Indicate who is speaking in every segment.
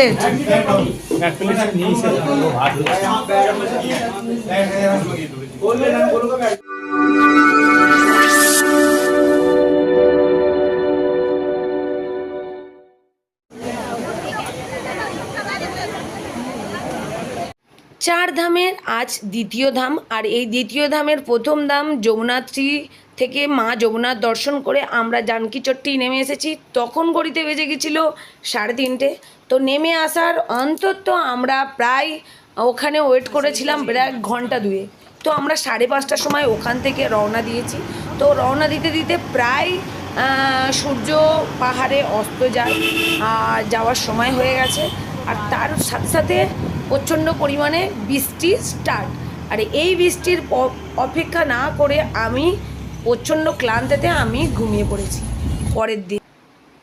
Speaker 1: Plate? 4 ধামের আজ দ্বিতীয় ধাম। আর এই দ্বিতীয় ধামের প্রথম ধাম যমুনাত্রী থেকে মা যমুনার দর্শন করে আমরা জানকী চট্টি নেমে এসেছি। তখন ঘড়িতে বেজে গেছিলো 3:30। তো নেমে আসার অন্তত আমরা প্রায় ওখানে ওয়েট করেছিলাম প্রায় ঘন্টা 2। তো আমরা 5:30টার সময় ওখান থেকে রওনা দিয়েছি। তো রওনা দিতে দিতে প্রায় সূর্য পাহাড়ে অস্ত যায় আর যাওয়ার সময় হয়ে গেছে। আর তার সাথে সাথে প্রচণ্ড পরিমাণে বৃষ্টি স্টার্ট। আর এই বৃষ্টির অপেক্ষা না করে আমি প্রচণ্ড ক্লান্তিতে আমি ঘুমিয়ে পড়েছি। পরের দিন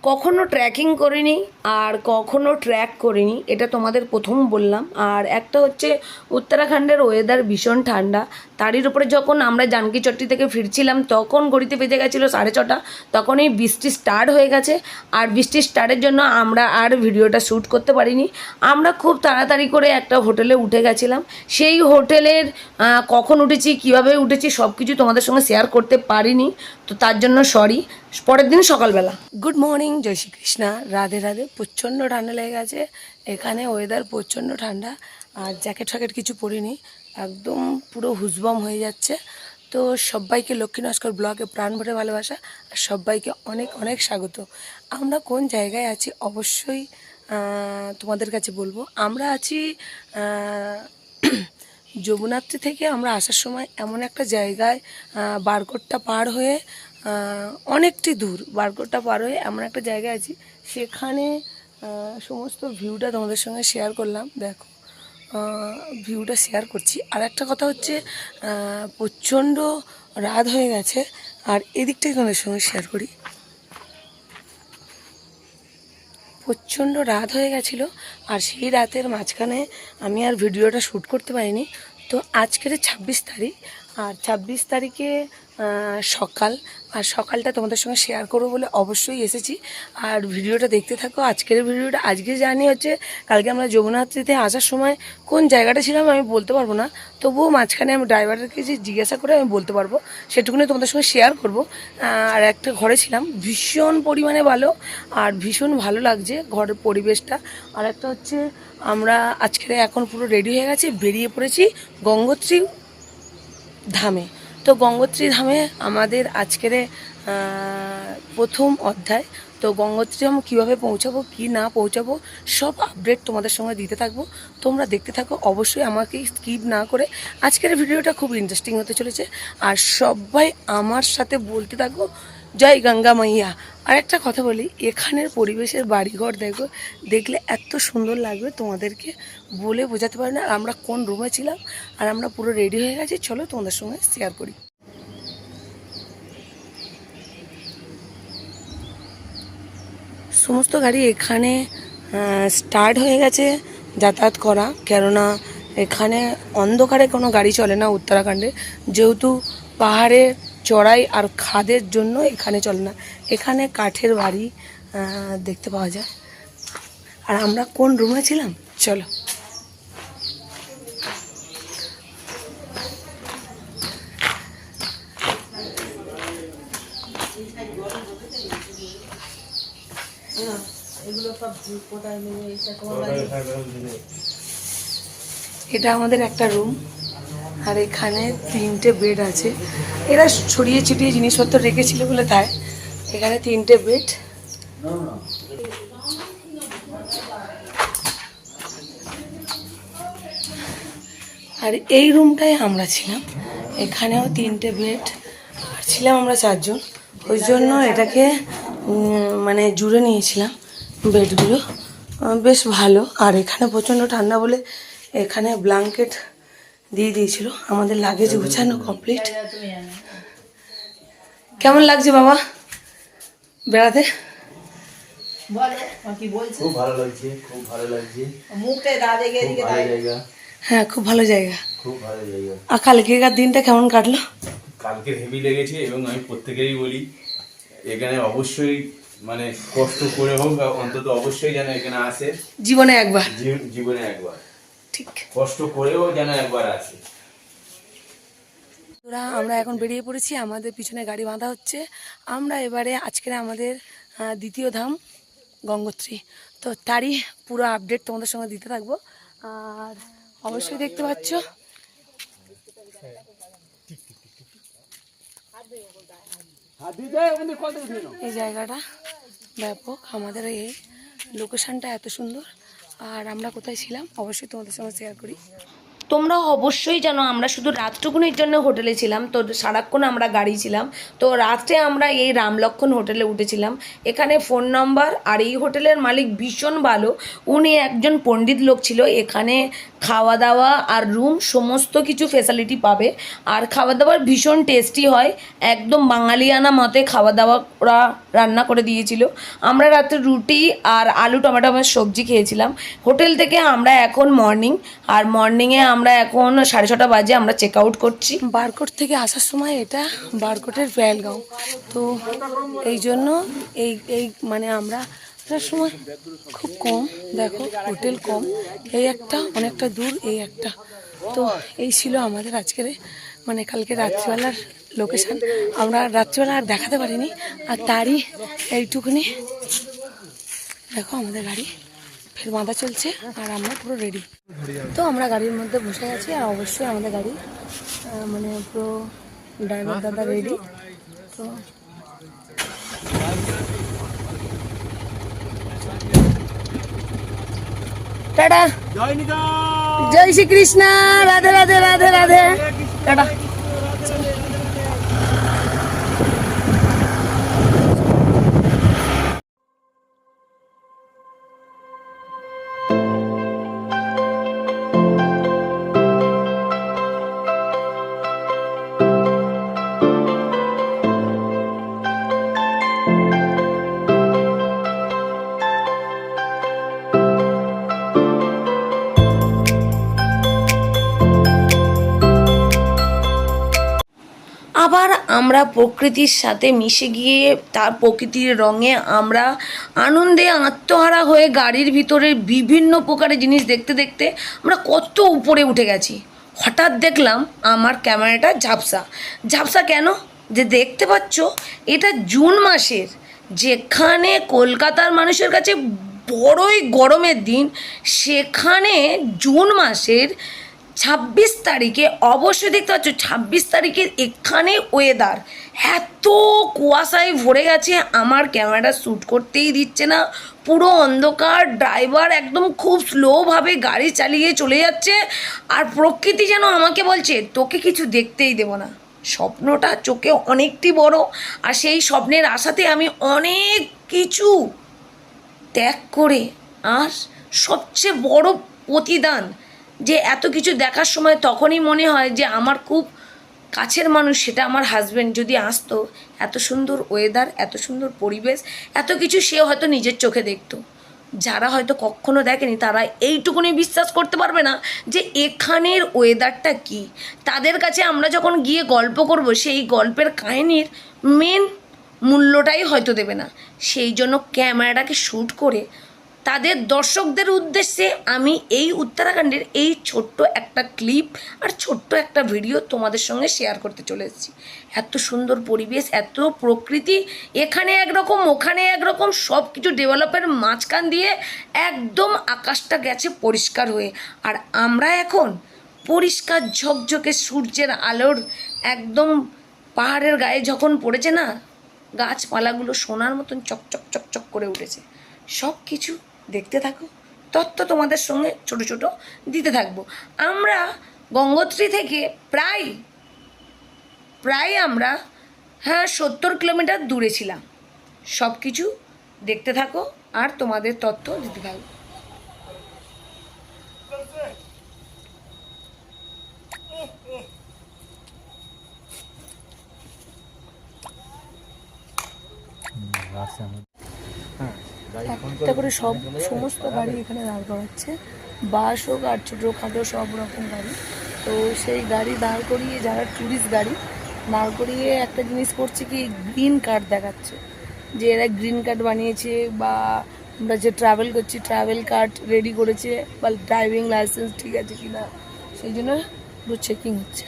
Speaker 1: কখনো ট্রেকিং করিনি আর কখনো ট্র্যাক করিনি, এটা তোমাদের প্রথম বললাম। আর একটা হচ্ছে উত্তরাখণ্ডের ওয়েদার ভীষণ ঠান্ডা। তারই উপরে যখন আমরা জানকী চট্টি থেকে ফিরছিলাম তখন ঘড়িতে বেজে গেছিলো 6:30। তখনই বৃষ্টি স্টার্ট হয়ে গেছে। আর বৃষ্টি স্টার্টের জন্য আমরা আর ভিডিওটা শ্যুট করতে পারিনি। আমরা খুব তাড়াতাড়ি করে একটা হোটেলে উঠে গেছিলাম। সেই হোটেলের কখন উঠেছি, কীভাবে উঠেছি সব কিছু তোমাদের সঙ্গে শেয়ার করতে পারিনি, তো তার জন্য সরি। পরের দিন সকালবেলা গুড মর্নিং, জয় শ্রীকৃষ্ণা, রাধে রাধে। প্রচণ্ড ঠান্ডা লেগে গেছে এখানে, ওয়েদার প্রচণ্ড ঠান্ডা। আর জ্যাকেট ফ্যাকেট কিছু পরিনি, একদম পুরো হুজবম হয়ে যাচ্ছে। তো সবাইকে লক্ষ্মী নস্কর ব্লগে প্রাণ ভরে ভালোবাসা আর সবাইকে অনেক অনেক স্বাগত। আমরা কোন জায়গায় আছি অবশ্যই তোমাদের কাছে বলবো। আমরা আছি যমুনাত্রী থেকে আমরা আসার সময় এমন একটা জায়গায়, বারকোটটা পার হয়ে অনেকটি দূর, বারকোটটা পার হয়ে এমন একটা জায়গায় আছি, সেখানে সমস্ত ভিউটা তোমাদের সঙ্গে শেয়ার করলাম। দেখো ভিউটা শেয়ার করছি। আর একটা কথা হচ্ছে প্রচণ্ড রাত হয়ে গেছে। আর এদিকটাই তোমাদের সঙ্গে শেয়ার করি, প্রচণ্ড রাত হয়ে গেছিলো। আর সেই রাতের মাঝখানে আমি আর ভিডিওটা শ্যুট করতে পারিনি। তো আজকের 26 তারিখ, আর 26 তারিখে সকাল, আর সকালটা তোমাদের সঙ্গে শেয়ার করবো বলে অবশ্যই এসেছি। আর ভিডিওটা দেখতে থাকো। আজকের ভিডিওটা, আজকে জানি হচ্ছে কালকে আমরা যমুনাত্রীতে আসার সময় কোন জায়গাটা ছিলাম আমি বলতে পারবো না, তবুও মাঝখানে আমি ড্রাইভারকে যে জিজ্ঞাসা করে আমি বলতে পারবো, সেটুকুনি তোমাদের সঙ্গে শেয়ার করব। আর একটা ঘরে ছিলাম, ভীষণ পরিমাণে ভালো আর ভীষণ ভালো লাগছে ঘরের পরিবেশটা। আর একটা হচ্ছে আমরা আজকের এখন পুরো রেডি হয়ে গেছি, বেরিয়ে পড়েছি গঙ্গোত্রী ধামে। তো গঙ্গোত্রী ধামে আমাদের আজকের প্রথম অধ্যায়। তো গঙ্গোত্রী ধাম কীভাবে পৌঁছাবো কি না পৌঁছাবো সব আপডেট তোমাদের সঙ্গে দিতে থাকবো, তোমরা দেখতে থাকো অবশ্যই, আমাকে স্কিপ না করে। আজকের ভিডিওটা খুব ইন্টারেস্টিং হতে চলেছে। আর সবাই আমার সাথে বলতে থাকো জয় গঙ্গা মাইয়া। আর একটা কথা বলি, এখানের পরিবেশের বাড়িঘর দেখো, দেখলে এত সুন্দর লাগবে তোমাদেরকে বলে বোঝাতে পারি না। আমরা কোন রুমে ছিলাম আর আমরা পুরো রেডি হয়ে গেছি, চলো তোমাদের সঙ্গে শেয়ার করি। সমস্ত গাড়ি এখানে স্টার্ট হয়ে গেছে যাতায়াত করা, কেননা এখানে অন্ধকারে কোনো গাড়ি চলে না উত্তরাখণ্ডে, যেহেতু পাহাড়ে চড়াই আর খাদের জন্য এখানে চলে না। এখানে কাঠের বাড়ি দেখতে পাওয়া যায়। আর আমরা কোন রুমে ছিলাম চলো। এটা আমাদের একটা রুম, আর এখানে 3টে বেড আছে। এরা ছড়িয়ে ছিটিয়ে জিনিসপত্র রেখেছিল বলে তাই এখানে 3টে বেড। আর এই রুমটায় আমরা ছিলাম, এখানেও 3টে বেড, আর ছিলাম আমরা 4 জন। ওই জন্য এটাকে মানে জুড়ে নিয়েছিলাম বেডগুলো, বেশ ভালো। আর এখানে প্রচণ্ড ঠান্ডা বলে এখানে ব্ল্যাঙ্কেট দিয়ে দিয়েছিল। আমাদের লাগেজ গুছানো কমপ্লিট। কেমন লাগছে বাবা বেড়াতে?
Speaker 2: খুব ভালো লাগছে, খুব ভালো লাগছে।
Speaker 1: হ্যাঁ খুব ভালো জায়গা,
Speaker 2: খুব ভালো জায়গা।
Speaker 1: আর কালকেকার দিনটা কেমন কাটলো?
Speaker 2: কালকে হেভি লেগেছে, এবং আমি প্রত্যেকেরই বলি এখানে অবশ্যই মানে কষ্ট করে হোক অন্তত অবশ্যই যেন এখানে আসে,
Speaker 1: জীবনে একবার।
Speaker 2: জীবনে একবার,
Speaker 1: ঠিক।
Speaker 2: কষ্ট করেও যেন একবার আসে।
Speaker 1: আমরা এখন বেরিয়ে পড়েছি, আমাদের পিছনে গাড়ি বাঁধা হচ্ছে। আমরা এবারে আজকের আমাদের দ্বিতীয় ধাম গঙ্গোত্রী, তো তারই পুরো আপডেট তোমাদের সঙ্গে দিতে থাকবো। আর অবশ্যই দেখতে পাচ্ছ এই জায়গাটা ব্যাপক, আমাদের এই লোকেশনটা এত সুন্দর। আর আমরা কোথায় ছিলাম অবশ্যই তোমাদের সঙ্গে শেয়ার করি। তোমরা অবশ্যই জানো আমরা শুধু রাতটুকুনির জন্য হোটেলে ছিলাম, তো সারাক্ষণ আমরা গাড়ি ছিলাম। তো রাত্রে আমরা এই রামলক্ষণ হোটেলে উঠেছিলাম। এখানে ফোন নাম্বার, আর এই হোটেলের মালিক ভীষণ ভালো, উনি একজন পণ্ডিত লোক ছিল। এখানে খাওয়া দাওয়া আর রুম সমস্ত কিছু ফেসিলিটি পাবে, আর খাওয়া দাওয়ার ভীষণ টেস্টি হয়, একদম বাঙালিয়ানা মতে খাওয়া দাওয়া ওরা রান্না করে দিয়েছিল। আমরা রাত্রে রুটি আর আলু টমেটো সবজি খেয়েছিলাম। হোটেল থেকে আমরা এখন মর্নিংয়ে আমরা এখন 6:30 বাজে আমরা চেক আউট করছি। বারকোট থেকে আসার সময় এটা বারকোটের পেহেলগাঁও, তো এই জন্য এই মানে আমরা আসার সময় খুব কম, দেখো হোটেল কম, এই একটা অনেকটা দূর, এই একটা। তো এই ছিল আমাদের আজকের মানে কালকে রাত্রিবেলার লোকেশান। আমরা রাত্রিবেলা আর দেখাতে পারিনি, আর তারই এইটুকুনি দেখো আমাদের গাড়ি ফের বাঁধা চলছে, আর আমরা পুরো রেডি। তো আমরা গাড়ির মধ্যে বসে আছি, আর অবশ্যই আমাদের গাড়ি মানে পুরো ড্রাইভার দাদা রেডি। তো টাটা, জয় শ্রী কৃষ্ণ, রাধে রাধে রাধে রাধে, টাটা। আবার আমরা প্রকৃতির সাথে মিশে গিয়ে তার প্রকৃতির রঙে আমরা আনন্দে আত্মহারা হয়ে গাড়ির ভিতরে বিভিন্ন প্রকারের জিনিস দেখতে দেখতে আমরা কত উপরে উঠে গেছি। হঠাৎ দেখলাম আমার ক্যামেরাটা ঝাপসা কেন, যে দেখতে পাচ্ছ এটা জুন মাসের, যেখানে কলকাতার মানুষের কাছে বড়ই গরমের দিন, সেখানে জুন মাসের 26 তারিখে অবশ্যই দেখতে পাচ্ছ 26 তারিখের এখানে ওয়েদার এত কুয়াশায় ভরে গেছে, আমার ক্যামেরাটা শ্যুট করতেই দিচ্ছে না, পুরো অন্ধকার। ড্রাইভার একদম খুব স্লোভাবে গাড়ি চালিয়ে চলে যাচ্ছে, আর প্রকৃতি যেন আমাকে বলছে তোকে কিছু দেখতেই দেবো না। স্বপ্নটা চোখে অনেকটি বড়, আর সেই স্বপ্নের আশাতে আমি অনেক কিছু ত্যাগ করে, আর সবচেয়ে বড় প্রতিদান যে এত কিছু দেখার সময় তখনই মনে হয় যে আমার খুব কাছের মানুষ, সেটা আমার হাজব্যান্ড যদি আসতো, এত সুন্দর ওয়েদার, এত সুন্দর পরিবেশ, এত কিছু সে হয়তো নিজের চোখে দেখতো। যারা হয়তো কখনো দেখেনি তারা এইটুকুনি বিশ্বাস করতে পারবে না যে এখানের ওয়েদারটা কী। তাদের কাছে আমরা যখন গিয়ে গল্প করব, সেই গল্পের কাহিনীর মেন মূল্যটাই হয়তো দেবে না। সেই জন্য ক্যামেরাটাকে শ্যুট করে তাদের দর্শকদের উদ্দেশ্যে আমি এই উত্তরাখণ্ডের এই ছোট্ট একটা ক্লিপ আর ছোট্ট একটা ভিডিও তোমাদের সঙ্গে শেয়ার করতে চলে এসেছি। এত সুন্দর পরিবেশ, এত প্রকৃতি, এখানে একরকম ওখানে একরকম, সব কিছু ডেভেলপের মাঝখান দিয়ে একদম আকাশটা গেছে পরিষ্কার হয়ে। আর আমরা এখন পরিষ্কার ঝকঝকে সূর্যের আলোর একদম পাহাড়ের গায়ে যখন পড়েছে না, গাছপালাগুলো সোনার মতন চকচক চকচক করে উঠেছে। সব কিছু দেখতে থাকো, তথ্য তোমাদের সঙ্গে ছোট ছোট দিতে থাকবো। আমরা গঙ্গোত্রী থেকে প্রায় আমরা 70 কিলোমিটার দূরে ছিলাম। সব কিছু দেখতে থাকো আর তোমাদের তথ্য দিতে থাকবো। একটা করে সমস্ত গাড়ি এখানে দাঁড় করাচ্ছে, বাস হোক আর ছোটোখাটো সব রকম গাড়ি। তো সেই গাড়ি দাঁড় করিয়ে, যারা ট্যুরিস্ট গাড়ি দাঁড় করিয়ে একটা জিনিস করছে কি, গ্রিন কার্ড দেখাচ্ছে। যে এরা গ্রিন কার্ড বানিয়েছে বা আমরা যে ট্রাভেল করছি ট্রাভেল কার্ড রেডি করেছে বা ড্রাইভিং লাইসেন্স ঠিক আছে কিনা, সেই জন্য পুরো চেকিং হচ্ছে।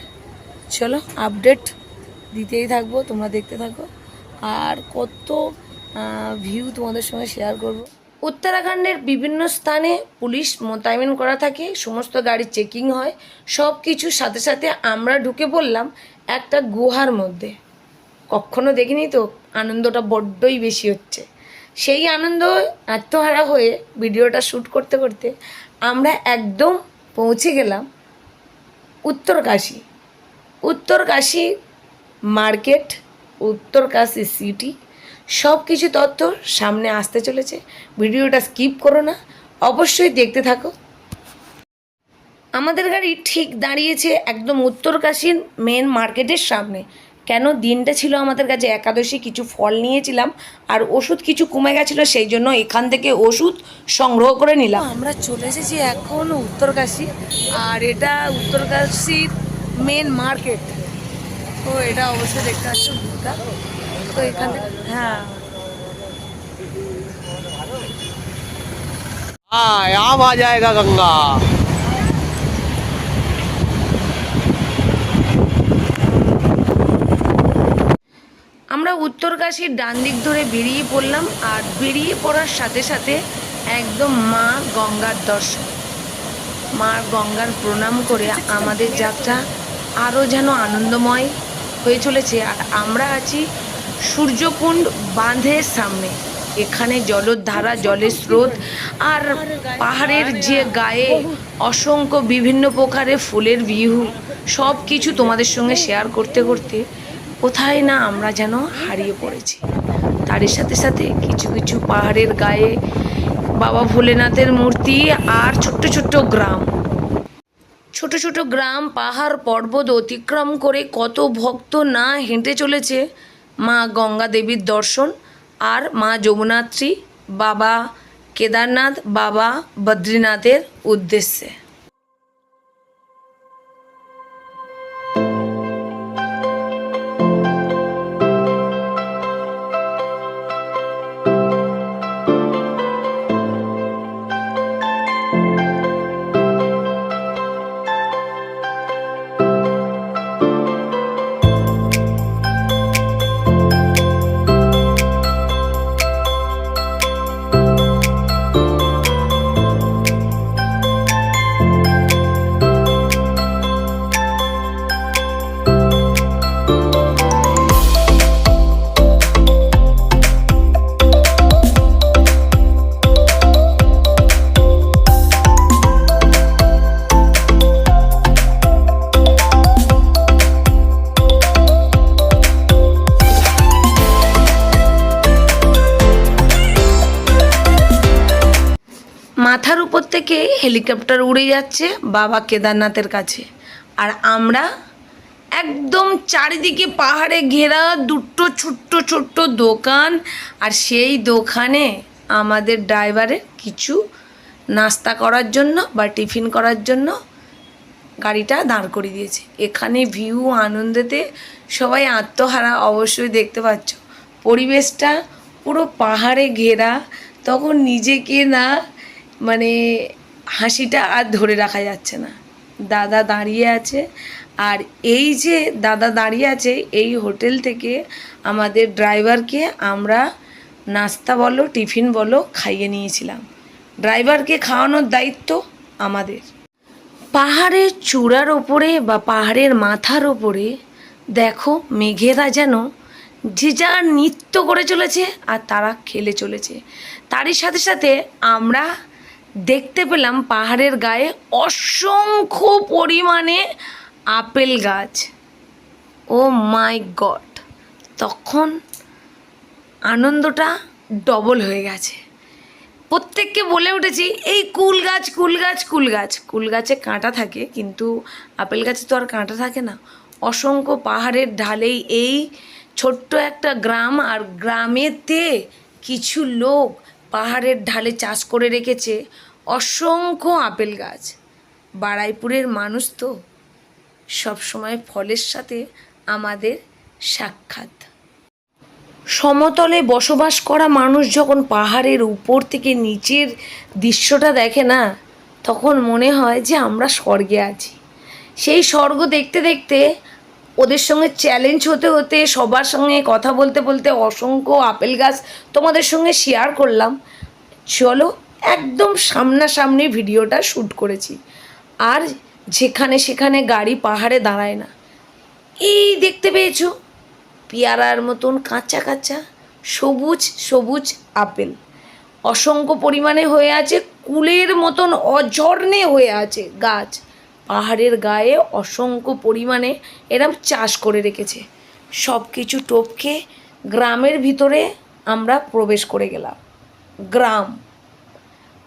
Speaker 1: চলো আপডেট দিতেই থাকবো, তোমরা দেখতে থাকো আর কত ভিউ তোমাদের সঙ্গে শেয়ার করব। উত্তরাখণ্ডের বিভিন্ন স্থানে পুলিশ মোতায়েন করা থাকে, সমস্ত গাড়ি চেকিং হয়, সব কিছুর সাথে সাথে আমরা ঢুকে পড়লাম একটা গুহার মধ্যে। কখনো দেখিনি তো, আনন্দটা বড্ডই বেশি হচ্ছে। সেই আনন্দ আত্মহারা হয়ে ভিডিওটা শ্যুট করতে করতে আমরা একদম পৌঁছে গেলাম উত্তরকাশী। উত্তরকাশী মার্কেট, উত্তরকাশী সিটি, সব কিছু তথ্য সামনে আসতে চলেছে। ভিডিওটা স্কিপ করো না, অবশ্যই দেখতে থাকো। আমাদের গাড়ি ঠিক দাঁড়িয়েছে একদম উত্তরকাশীর মেন মার্কেটের সামনে। কেন, দিনটা ছিল আমাদের কাছে একাদশী, কিছু ফল নিয়েছিলাম আর ওষুধ কিছু কমে গেছিলো, সেই জন্য এখান থেকে ওষুধ সংগ্রহ করে নিলাম। আমরা চলে এসেছি এখন উত্তরকাশী, আর এটা উত্তরকাশীর মেন মার্কেট। তো এটা অবশ্যই দেখতে পাচ্ছ ভিউটা। তো এখান থেকে হ্যাঁ
Speaker 3: हाँ अब आ जाएगा गंगा।
Speaker 1: আমরা উত্তরকাশীর ডান দিক ধরে বেরিয়ে পড়লাম, আর বেরিয়ে পড়ার সাথে সাথে একদম মা গঙ্গার দর্শন, মা গঙ্গার প্রণাম করে আমাদের যাত্রা আরও যেন আনন্দময় হয়ে চলেছে। আর আমরা আছি সূর্যকুণ্ড বাঁধের সামনে। এখানে জলধারা, জলের স্রোত আর পাহাড়ের যে গায়ে অসংখ্য বিভিন্ন প্রকারের ফুলের ভিউ, সব কিছু তোমাদের সঙ্গে শেয়ার করতে করতে কোথায় না আমরা যেন হারিয়ে পড়েছি। তারই সাথে সাথে কিছু কিছু পাহাড়ের গায়ে বাবা ভোলেনাথের মূর্তি আর ছোট্ট ছোট্ট গ্রাম, ছোট ছোট গ্রাম, পাহাড় পর্বত অতিক্রম করে কত ভক্ত না হেঁটে চলেছে মা গঙ্গা দেবীর দর্শন আর মা যমুনাত্রী, বাবা কেদারনাথ, বাবা বদ্রীনাথের উদ্দেশ্যে। মাথার উপর থেকে হেলিকপ্টার উড়ে যাচ্ছে বাবা কেদারনাথের কাছে, আর আমরা একদম চারিদিকে পাহাড়ে ঘেরা দুটো ছোট্ট ছোট্ট দোকান, আর সেই দোকানে আমাদের ড্রাইভারের কিছু নাস্তা করার জন্য বা টিফিন করার জন্য গাড়িটা দাঁড় করিয়ে দিয়েছে। এখানে ভিউ আনন্দেতে সবাই আত্মহারা, অবশ্যই দেখতে পাচ্ছ। পরিবেশটা পুরো পাহাড়ে ঘেরা, তখন নিজেকে না মানে হাসিটা আর ধরে রাখা যাচ্ছে না। দাদা দাঁড়িয়ে আছে, আর এই যে দাদা দাঁড়িয়ে আছে এই হোটেল থেকে আমাদের ড্রাইভারকে আমরা নাস্তা বলো টিফিন বলো খাইয়ে নিয়েছিলাম। ড্রাইভারকে খাওয়ানোর দায়িত্ব আমাদের। পাহাড়ের চূড়ার ওপরে বা পাহাড়ের মাথার ওপরে দেখো মেঘেরা যেন যে যার নৃত্য করে চলেছে আর তারা খেলে চলেছে। তারই সাথে সাথে আমরা দেখতে পেলাম পাহাড়ের গায়ে অসংখ্য পরিমাণে আপেল গাছ। ও মাই গড, তখন আনন্দটা ডবল হয়ে গেছে। প্রত্যেককে বলে উঠেছি এই কুল গাছ কুল গাছ কুল গাছ। কুল গাছে কাঁটা থাকে, কিন্তু আপেল গাছে তো আর কাঁটা থাকে না। অসংখ্য পাহাড়ের ঢালেই এই ছোট্ট একটা গ্রাম, আর গ্রামেতে কিছু লোক পাহাড়ের ঢালে চাষ করে রেখেছে অসংখ্য আপেল গাছ। বারুইপুরের মানুষ তো সবসময় ফলের সাথে আমাদের সাক্ষাৎ। সমতলে বসবাস করা মানুষ যখন পাহাড়ের উপর থেকে নিচের দৃশ্যটা দেখে না, তখন মনে হয় যে আমরা স্বর্গে আছি। সেই স্বর্গ দেখতে দেখতে ওদের সঙ্গে চ্যালেঞ্জ হতে হতে সবার সঙ্গে কথা বলতে বলতে অসংখ্য আপেল গাছ তোমাদের সঙ্গে শেয়ার করলাম। চলো একদম সামনাসামনি ভিডিওটা শ্যুট করেছি। আর যেখানে সেখানে গাড়ি পাহাড়ে দাঁড়ায় না। এই দেখতে পেয়েছো পেয়ারার মতন কাঁচা কাঁচা সবুজ সবুজ আপেল অসংখ্য পরিমাণে হয়ে আছে, কুলের মতন অঝর্ণে হয়ে আছে গাছ। পাহাড়ের গায়ে অসংখ্য পরিমাণে এরম চাষ করে রেখেছে। সব কিছু টপকে গ্রামের ভিতরে আমরা প্রবেশ করে গেলাম। গ্রাম,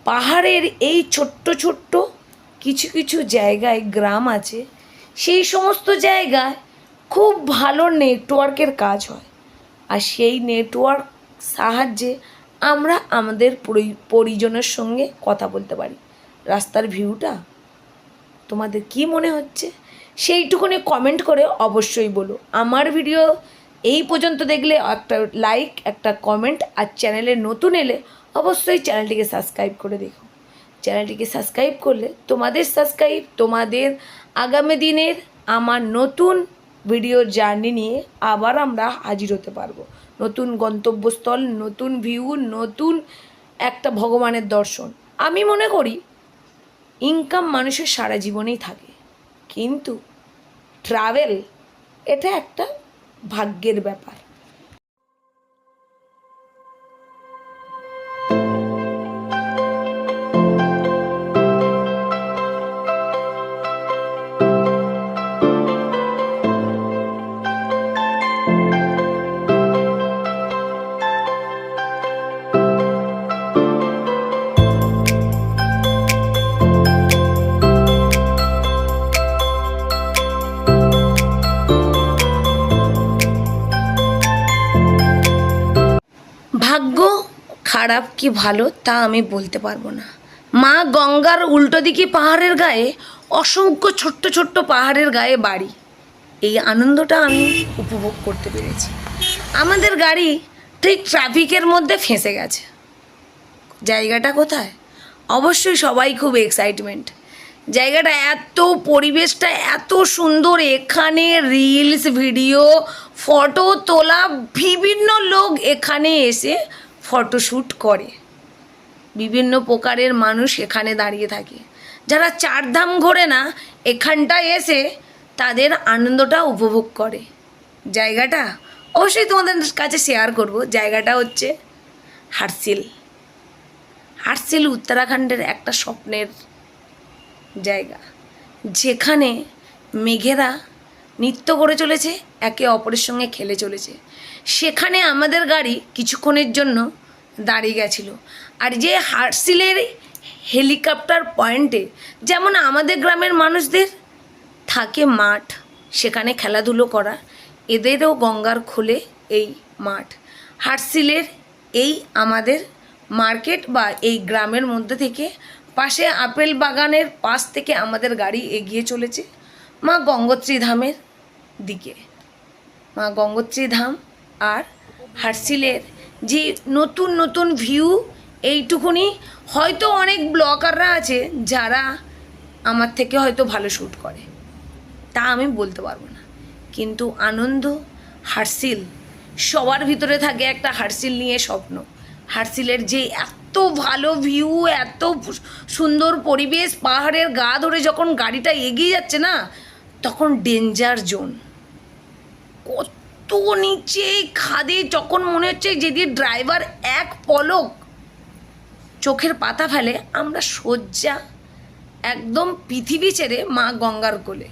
Speaker 1: পাহাড়ের এই ছোট্ট ছোট্ট কিছু কিছু জায়গায় গ্রাম আছে। সেই সমস্ত জায়গায় খুব ভালো নেটওয়ার্কের কাজ হয়। আর সেই নেটওয়ার্ক সাহায্যে আমরা আমাদের পরিজনের সঙ্গে কথা বলতে পারি। রাস্তার ভিউটা তোমাদের কি মনে হচ্ছে সেইটুকুনি কমেন্ট করে অবশ্যই বলো। আমার ভিডিও এই পর্যন্ত দেখলে একটা লাইক, একটা কমেন্ট, আর চ্যানেলে নতুন এলে অবশ্যই চ্যানেলটিকে সাবস্ক্রাইব করে দেখো। চ্যানেলটিকে সাবস্ক্রাইব করলে তোমাদের সাবস্ক্রাইব তোমাদের আগামী দিনের আমার নতুন ভিডিও জার্নি নিয়ে আবার আমরা হাজির হতে পারবো। নতুন গন্তব্যস্থল, নতুন ভিউ, নতুন একটা ভগবানের দর্শন। আমি মনে করি ইনকাম মানুষের সারা জীবনেই থাকে, কিন্তু ট্রাভেল এটা একটা ভাগ্যের ব্যাপার। ভাগ্য খারাপ কি ভালো তা আমি বলতে পারবো না। মা গঙ্গার উল্টো দিকে পাহাড়ের গায়ে অসংখ্য ছোট্ট ছোট্ট পাহাড়ের গায়ে বাড়ি। এই আনন্দটা আমি উপভোগ করতে পেরেছি। আমাদের গাড়ি ঠিক ট্রাফিকের মধ্যে ফেঁসে গেছে। জায়গাটা কোথায়? অবশ্যই সবাই খুব এক্সাইটমেন্ট। জায়গাটা এত, পরিবেশটা এত সুন্দর, এখানে রিলস ভিডিও ফটো তোলা, বিভিন্ন লোক এখানে এসে ফটোশ্যুট করে। বিভিন্ন প্রকারের মানুষ এখানে দাঁড়িয়ে থাকে। যারা চারধাম ঘোরে না, এখানটায় এসে তাদের আনন্দটা উপভোগ করে। জায়গাটা অবশ্যই তোমাদের কাছে শেয়ার করব। জায়গাটা হচ্ছে হার্সিল। হার্সিল উত্তরাখণ্ডের একটা স্বপ্নের জায়গা, যেখানে মেঘেরা নৃত্য করে চলেছে, একে অপরের সঙ্গে খেলে চলেছে। সেখানে আমাদের গাড়ি কিছুক্ষণের জন্য দাঁড়িয়ে গেছিল। আর যে হার্সিলের হেলিকপ্টার পয়েন্টে যেমন আমাদের গ্রামের মানুষদের থাকে মাঠ, সেখানে খেলাধুলো করা, এদেরও গঙ্গার খোলে এই মাঠ। হার্সিলের এই আমাদের মার্কেট বা এই গ্রামের মধ্যে থেকে পাশে আপেল বাগানের পাশ থেকে আমাদের গাড়ি এগিয়ে চলেছে মা গঙ্গোত্রী ধামের দিকে। মা গঙ্গোত্রী ধাম আর হার্সিলের যে নতুন নতুন ভিউ, এইটুকুনি হয়তো অনেক ব্লগাররা আছে যারা আমার থেকে হয়তো ভালো শ্যুট করে, তা আমি বলতে পারবো না। কিন্তু আনন্দ হার্সিল, সবার ভিতরে থাকে একটা হার্সিল নিয়ে স্বপ্ন। হার্সিলের যে এত ভালো ভিউ, এত সুন্দর পরিবেশ, পাহাড়ের গা ধরে যখন গাড়িটা এগিয়ে যাচ্ছে না, তখন ডেঞ্জার জোন, কত নিচে খাদে, যখন মনে হচ্ছে যদি ড্রাইভার এক পলক চোখের পাতা ফেলে আমরা সোজা একদম পৃথিবী ছেড়ে মা গঙ্গার কোলে।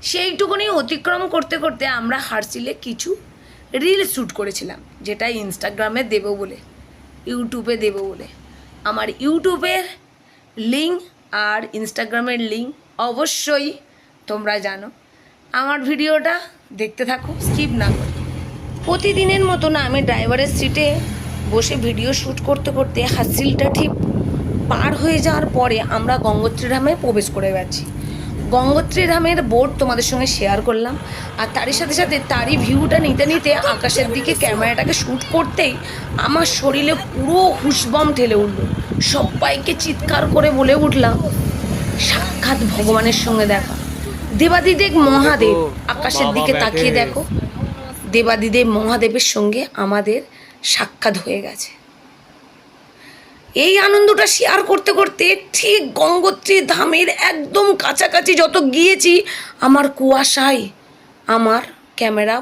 Speaker 1: সেইটুকুনি অতিক্রম করতে করতে আমরা হার্সিলে কিছু রিল শ্যুট করেছিলাম, যেটা ইনস্টাগ্রামে দেবো বলে, ইউটিউবে দেবো বলে। আমার ইউটিউবের লিঙ্ক আর ইনস্টাগ্রামের লিঙ্ক অবশ্যই তোমরা জানো। আমার ভিডিওটা দেখতে থাকো, স্কিপ না করে। প্রতিদিনের মতন আমি ড্রাইভারের সিটে বসে ভিডিও শ্যুট করতে করতে হার্সিলটা ঠিক পার হয়ে যাওয়ার পরে আমরা গঙ্গোত্রী ধামে প্রবেশ করে গেছি। গঙ্গোত্রী ধামের বোর্ড তোমাদের সঙ্গে শেয়ার করলাম, আর তারই সাথে সাথে তারই ভিউটা নিতে নিতে আকাশের দিকে ক্যামেরাটাকে শ্যুট করতেই আমার শরীরে পুরো হুশবম ঠেলে উঠল। সবাইকে চিৎকার করে বলে উঠলাম, সাক্ষাৎ ভগবানের সঙ্গে দেখা। দেবাদিদেব মহাদেব, আকাশের দিকে তাকিয়ে দেখো, দেবাদিদেব মহাদেবের সঙ্গে আমাদের সাক্ষাৎ হয়ে গেছে। এই আনন্দটা শেয়ার করতে করতে ঠিক গঙ্গোত্রী ধামের একদম কাছাকাছি যত গিয়েছি, আমার কুয়াশায় আমার ক্যামেরা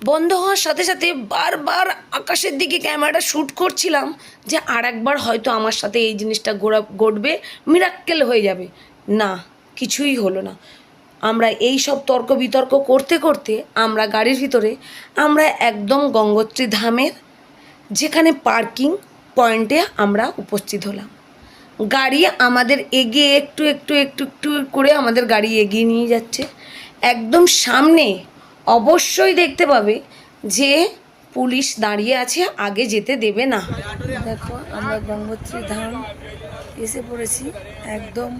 Speaker 1: বন্ধ হওয়ার সাথে সাথে বারবার আকাশের দিকে ক্যামেরাটা শ্যুট করছিলাম যে আর একবার হয়তো আমার সাথে এই জিনিসটা ঘটবে, মিরাক্কেল হয়ে যাবে। না, কিছুই হলো না। আমরা এই সব তর্ক বিতর্ক করতে করতে আমরা গাড়ির ভিতরে আমরা একদম গঙ্গোত্রী ধামের যেখানে পার্কিং পয়েন্টে আমরা উপস্থিত হলাম। গাড়ি আমাদের এগিয়ে একটু একটু একটু একটু করে আমাদের গাড়ি এগিয়ে নিয়ে যাচ্ছে। একদম সামনে অবশ্যই দেখতে পাবে যে পুলিশ দাঁড়িয়ে আছে, আগে যেতে দেবে না। দেখো আমরা গঙ্গোত্রী ধাম এসে পড়েছি, একদম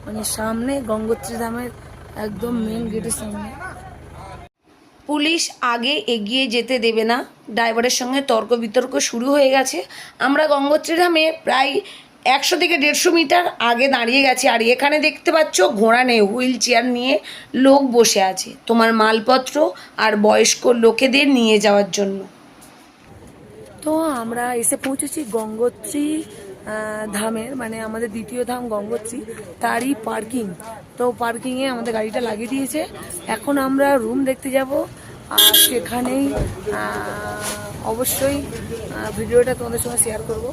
Speaker 1: মানে সামনে গঙ্গোত্রী ধামের একদম মেন গেটের সামনে। পুলিশ আগে এগিয়ে যেতে দেবে না, ড্রাইভারের সঙ্গে তর্ক বিতর্ক শুরু হয়ে গেছে। আমরা গঙ্গোত্রী ধামে প্রায় 100 থেকে 150 মিটার আগে দাঁড়িয়ে গেছি। আর এখানে দেখতে পাচ্ছ ঘোড়া নেই, হুইল চেয়ার নিয়ে লোক বসে আছে তোমার মালপত্র আর বয়স্ক লোকেদের নিয়ে যাওয়ার জন্য। তো আমরা এসে পৌঁছেছি গঙ্গোত্রী ধামের, মানে আমাদের দ্বিতীয় ধাম গঙ্গোত্রী, তারই পার্কিং। তো পার্কিংয়ে আমাদের গাড়িটা লাগিয়ে দিয়েছে। এখন আমরা রুম দেখতে যাব, আর সেখানেই অবশ্যই ভিডিওটা তোমাদের সঙ্গে শেয়ার করব।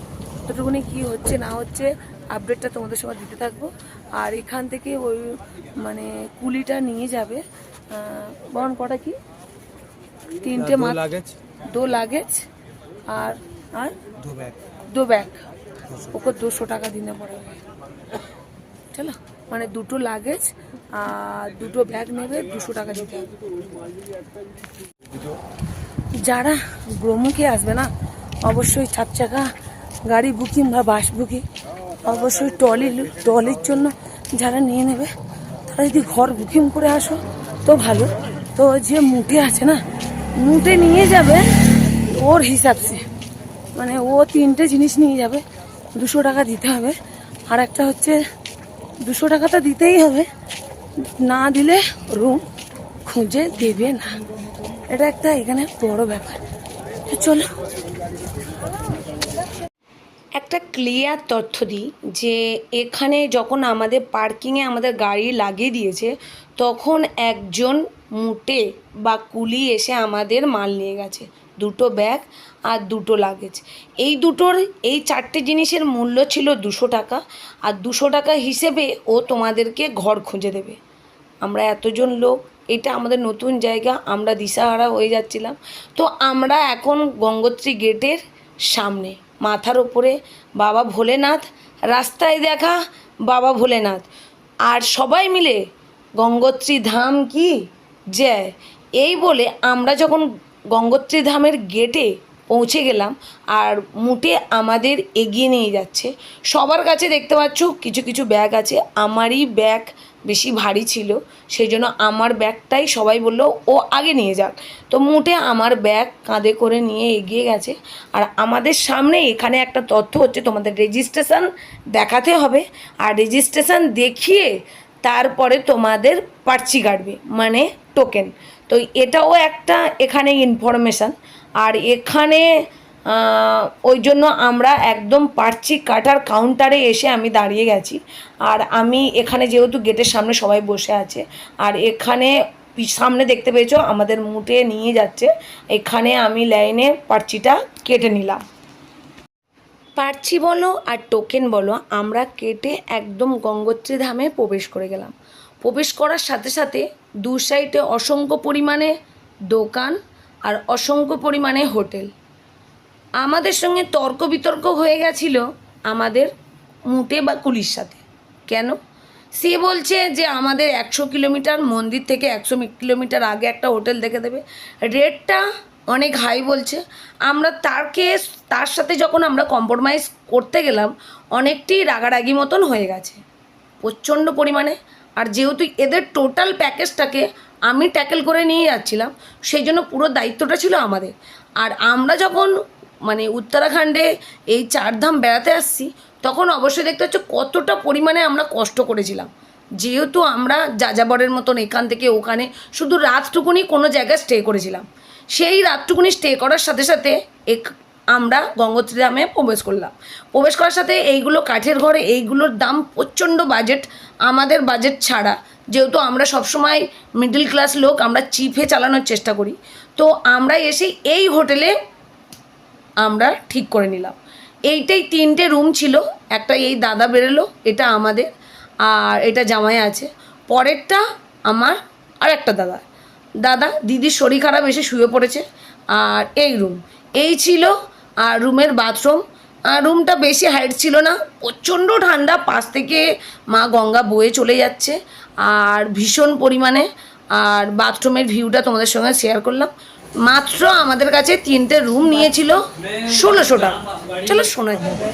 Speaker 1: কতটুকুনি কী হচ্ছে না হচ্ছে আপডেটটা তোমাদের সঙ্গে দিতে থাকবো। আর এখান থেকে ওই মানে কুলিটা নিয়ে যাবে বরং কটা কি 3টে দো লাগেজ আর আর দো ব্যাগ, ওকে 200 টাকা দিনে পড়ে। চলো, মানে 2টো লাগেজ আর 2টো ব্যাগ নেবে, 200 টাকা দিতে হবে। যারা ব্রহ্মকে আসবে না, অবশ্যই 4 চাকা গাড়ি বুকিং বা বাস বুকিং, অবশ্যই ট্রলির জন্য যারা নিয়ে নেবে তারা যদি ঘর বুকিং করে আসো তো ভালো। তো যে মুটে আছে না, মুটে নিয়ে যাবে ওর হিসাবসে, মানে ও 3টে জিনিস নিয়ে যাবে, 200 টাকা দিতে হবে। আর একটা হচ্ছে 200 টাকা তো দিতেই হবে, না দিলে রুম খুঁজে দেবে না। এটা একটা এখানে বড় ব্যাপার। চলো, একটা ক্লিয়ার তথ্য দিই যে এখানে যখন আমাদের পার্কিংয়ে আমাদের গাড়ি লাগিয়ে দিয়েছে, তখন একজন মুটে বা কুলি এসে আমাদের মাল নিয়ে গেছে, 2টো ব্যাগ আর 2টো লাগেজ। এই দুটোর এই 4টে জিনিসের মূল্য ছিল 200 টাকা, আর 200 টাকা হিসেবে ও তোমাদেরকে ঘর খুঁজে দেবে। আমরা এতজন লোক, এটা আমাদের নতুন জায়গা, আমরা দিশাহারা হয়ে যাচ্ছিলাম। তো আমরা এখন গঙ্গোত্রী গেটের সামনে, মাথার ওপরে বাবা ভোলেনাথ, রাস্তায় দেখা বাবা ভোলেনাথ, আর সবাই মিলে গঙ্গোত্রী ধাম কি জয়, এই বলে আমরা যখন গঙ্গোত্রী ধামের গেটে পৌঁছে গেলাম, আর মুটে আমাদের এগিয়ে নিয়ে যাচ্ছে। সবার কাছে দেখতে পাচ্ছ কিছু কিছু ব্যাগ আছে, আমারই ব্যাগ বেশি ভারী ছিল, সেই জন্য আমার ব্যাগটাই সবাই বলল ও আগে নিয়ে যাক। তো মুটে আমার ব্যাগ কাঁধে করে নিয়ে এগিয়ে গেছে। আর আমাদের সামনে এখানে একটা তথ্য হচ্ছে, তোমাদের রেজিস্ট্রেশন দেখাতে হবে, আর রেজিস্ট্রেশন দেখিয়ে তারপরে তোমাদের পার্চি কাটবে, মানে টোকেন। তো এটাও একটা এখানে ইনফরমেশান। আর এখানে ওই জন্য আমরা একদম পার্চি কাটার কাউন্টারে এসে আমি দাঁড়িয়ে গেছি। আর আমি এখানে যেহেতু গেটের সামনে সবাই বসে আছে, আর এখানে সামনে দেখতে পেয়েছো আমাদের মুটে নিয়ে যাচ্ছে, এখানে আমি লাইনে পার্চিটা কেটে নিলাম। পার্চি বলো আর টোকেন বলো, আমরা কেটে একদম গঙ্গোত্রী ধামে প্রবেশ করে গেলাম। প্রবেশ করার সাথে সাথে দু সাইডে অসংখ্য পরিমাণে দোকান আর অসংখ্য পরিমাণে হোটেল। আমাদের সঙ্গে তর্ক বিতর্ক হয়ে গেছিল আমাদের মুটে বা কুলির সাথে। কেন? সে বলছে যে আমাদের 100 কিলোমিটার মন্দির থেকে 100 কিলোমিটার আগে একটা হোটেল দেখে দেবে, রেটটা অনেক হাই বলছে। আমরা তার সাথে যখন আমরা কম্প্রোমাইজ করতে গেলাম, অনেকটাই রাগারাগি মতন হয়ে গেছে প্রচণ্ড পরিমাণে। আর যেহেতু এদের টোটাল প্যাকেজটাকে আমি ট্যাকেল করে নিয়ে যাচ্ছিলাম, সেই জন্য পুরো দায়িত্বটা ছিল আমাদের। আর আমরা যখন মানে উত্তরাখণ্ডে এই 4 ধাম বেড়াতে আসছি, তখন অবশ্যই দেখতে হচ্ছে কতটা পরিমাণে আমরা কষ্ট করেছিলাম। যেহেতু আমরা যাযাবরের মতন এখান থেকে ওখানে শুধু রাতটুকুনি কোনো জায়গায় স্টে করেছিলাম, সেই রাতটুকুনি স্টে করার সাথে সাথে আমরা গঙ্গোত্রী ধামে প্রবেশ করলাম। প্রবেশ করার সাথে এইগুলো কাঠের ঘরে, এইগুলোর দাম প্রচণ্ড বাজেট, আমাদের বাজেট ছাড়া। যেহেতু আমরা সবসময় মিডল ক্লাস লোক, আমরা চিপে চালানোর চেষ্টা করি। তো আমরা এসে এই হোটেলে আমরা ঠিক করে নিলাম। এইটাই 3টে রুম ছিল। একটা এই দাদা বেরোলো, এটা আমাদের, আর এটা জামাই আছে। পরেরটা আমার আর একটা দাদা দিদির শরীর খারাপ, এসে শুয়ে পড়েছে। আর এই রুম এই ছিল। আর রুমের বাথরুম, রুমটা বেশি হাইট ছিল না, প্রচণ্ড ঠান্ডা, পাশ থেকে মা গঙ্গা বয়ে চলে যাচ্ছে আর ভীষণ পরিমাণে। আর বাথরুমের ভিউটা তোমাদের সঙ্গে শেয়ার করলাম। মাত্র আমাদের কাছে 3টে রুম নিয়েছিল 1600 টাকা। চলো শোনা যাবে।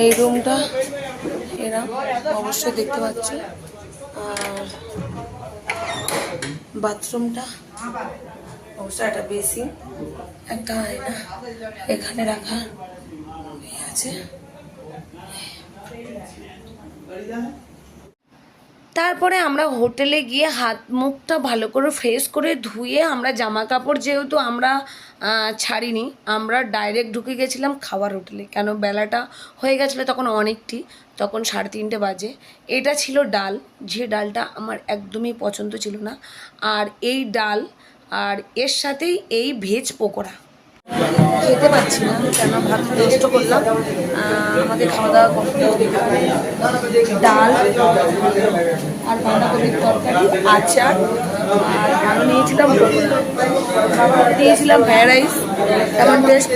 Speaker 1: এই রুমটা এরা অবশ্যই দেখতে পাচ্ছ। আর বাথরুমটা অবশ্যই একটা বেসিন, একটা আয়না এখানে রাখা আছে। তারপরে আমরা হোটেলে গিয়ে হাত মুখটা ভালো করে ফ্রেশ করে ধুয়ে, আমরা জামা কাপড় যেহেতু আমরা ছাড়িনি, আমরা ডাইরেক্ট ঢুকে গেছিলাম খাবার হোটেলে। কেন বেলাটা হয়ে গেছিলো তখন অনেকটি, তখন 3:30 বাজে। এটা ছিল ডাল, যে ডালটা আমার একদমই পছন্দ ছিল না। আর এই ডাল আর এর সাথেই এই ভেজ পকোড়া খেতে পাচ্ছি না, কেন ভাতটা নষ্ট করলাম। আমাদের খাওয়া দাওয়া কমপ্লিট। ডাল আর বাঁধাকপির তরকারি, আচার, আর আমি নিয়েছিলাম দিয়েছিলাম ফ্রাইড রাইস। কেমন টেস্ট?